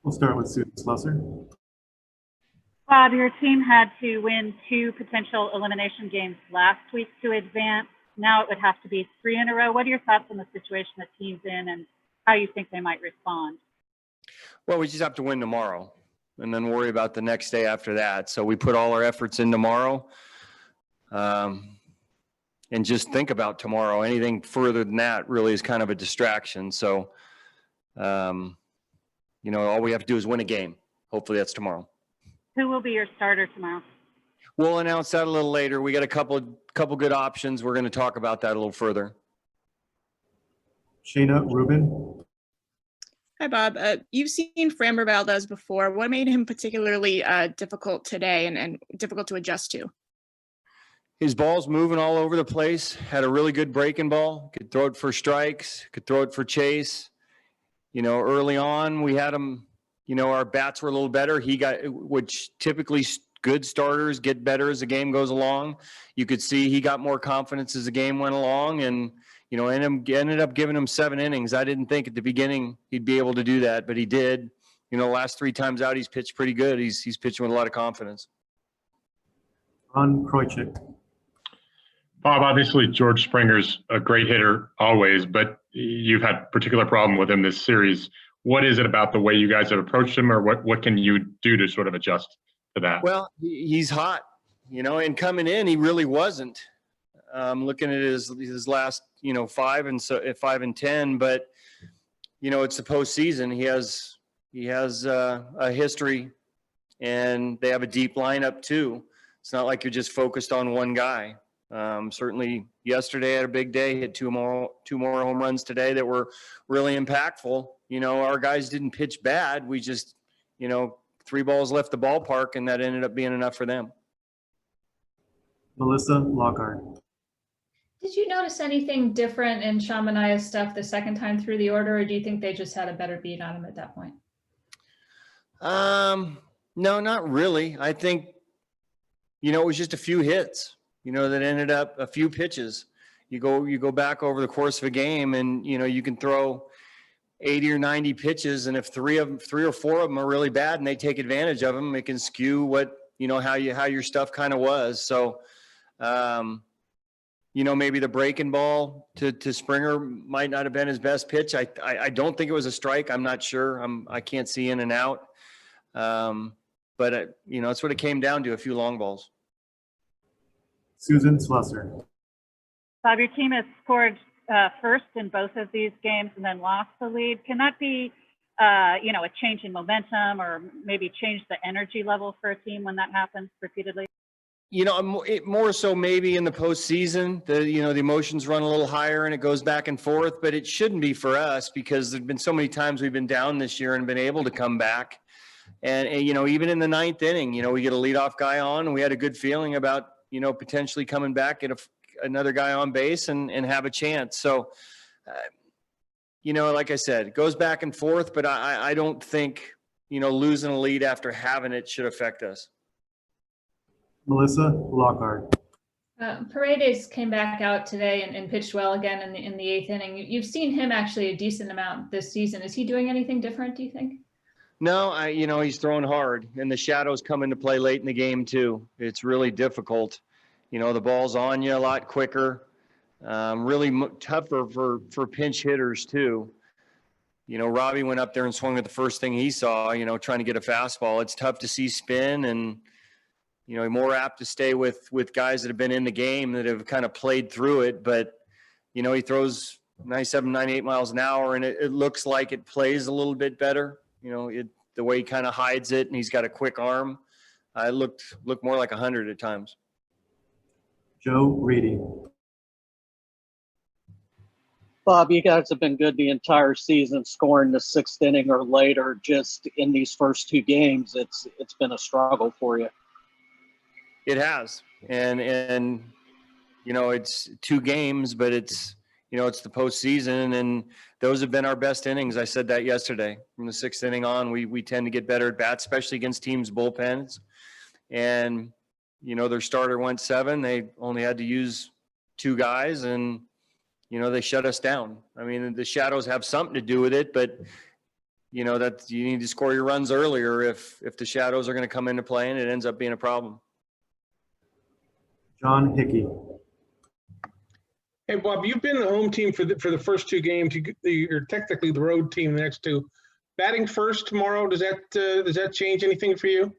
We'll start with Susan Slusser. Bob, your team had to win 2 potential elimination games last week to advance. Now it would have to be 3 in a row. What are your thoughts on the situation the team's in and how you think they might respond? Well, we just have to win tomorrow and then worry about the next day after that. So we put all our efforts in tomorrow, and just think about tomorrow. Anything further than that really is kind of a distraction. So, all we have to do is win a game. Hopefully that's tomorrow. Who will be your starter tomorrow? We'll announce that a little later. We got a couple good options. We're going to talk about that a little further. Shayna Rubin. Hi, Bob. You've seen Framber Valdez before. What made him particularly difficult today and difficult to adjust to? His ball's moving all over the place. Had a really good breaking ball. Could throw it for strikes. Could throw it for chase. Early on we had him. Our bats were a little better. Which typically good starters get better as the game goes along. You could see he got more confidence as the game went along, and ended up giving him 7 innings. I didn't think at the beginning he'd be able to do that, but he did. The last 3 times out, he's pitched pretty good. He's pitching with a lot of confidence. Ron Krojcik. Bob, obviously George Springer's a great hitter always, but you've had particular problem with him this series. What is it about the way you guys have approached him, or what can you do to sort of adjust to that? Well, he's hot, and coming in, he really wasn't. Looking at his last, 5 and 10, but it's the postseason. He has a history, and they have a deep lineup too. It's not like you're just focused on one guy. Certainly yesterday had a big day, hit two more home runs today that were really impactful. Our guys didn't pitch bad. We just, 3 balls left the ballpark, and that ended up being enough for them. Melissa Lockhart. Did you notice anything different in Sean Manaea's stuff the second time through the order, or do you think they just had a better beat on him at that point? No, not really. I think, it was just a few hits, that ended up a few pitches. You go back over the course of a game, and, you can throw 80 or 90 pitches, and if 3 or 4 of them are really bad and they take advantage of them, it can skew what, how your stuff kind of was. So, maybe the breaking ball to Springer might not have been his best pitch. I don't think it was a strike. I'm not sure. I can't see in and out. But that's what it came down to, a few long balls. Susan Slusser. Bob, your team has scored first in both of these games and then lost the lead. Can that be, a change in momentum, or maybe change the energy level for a team when that happens repeatedly? More so maybe in the postseason, the emotions run a little higher and it goes back and forth, but it shouldn't be for us because there've been so many times we've been down this year and been able to come back. And even in the 9th inning, we get a leadoff guy on, and we had a good feeling about, potentially coming back, get another guy on base and have a chance. So, like I said, it goes back and forth, but I don't think, losing a lead after having it should affect us. Melissa Lockhart. Paredes came back out today and pitched well again in the 8th inning. You've seen him actually a decent amount this season. Is he doing anything different, do you think? No, he's throwing hard, and the shadows come into play late in the game too. It's really difficult. The ball's on you a lot quicker. Really tougher for pinch hitters too. Robbie went up there and swung at the first thing he saw, trying to get a fastball. It's tough to see spin, and more apt to stay with guys that have been in the game that have kind of played through it. But, he throws 97, 98 miles an hour, and it looks like it plays a little bit better. The way he kind of hides it, and he's got a quick arm. It looked more like 100 at times. Joe Reedy. Bob, you guys have been good the entire season, scoring the 6th inning or later. Just in these first 2 games, it's been a struggle for you. It has, and it's 2 games, but it's the postseason, and those have been our best innings. I said that yesterday. From the 6th inning on, we tend to get better at bats, especially against teams' bullpens. And their starter went 7. They only had to use 2 guys, and they shut us down. I mean, the shadows have something to do with it, but you know, that you need to score your runs earlier if the Shadows are going to come into play and it ends up being a problem. John Hickey. Hey, Bob, you've been the home team for the first two games. You're technically the road team the next two. Batting first tomorrow, does that change anything for you?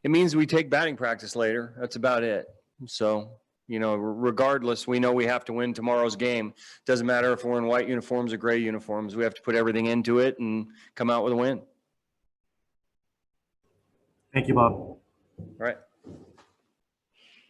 It means we take batting practice later. That's about it. So, you know, regardless, we know we have to win tomorrow's game. Doesn't matter if we're in white uniforms or gray uniforms. We have to put everything into it and come out with a win. Thank you, Bob. All right.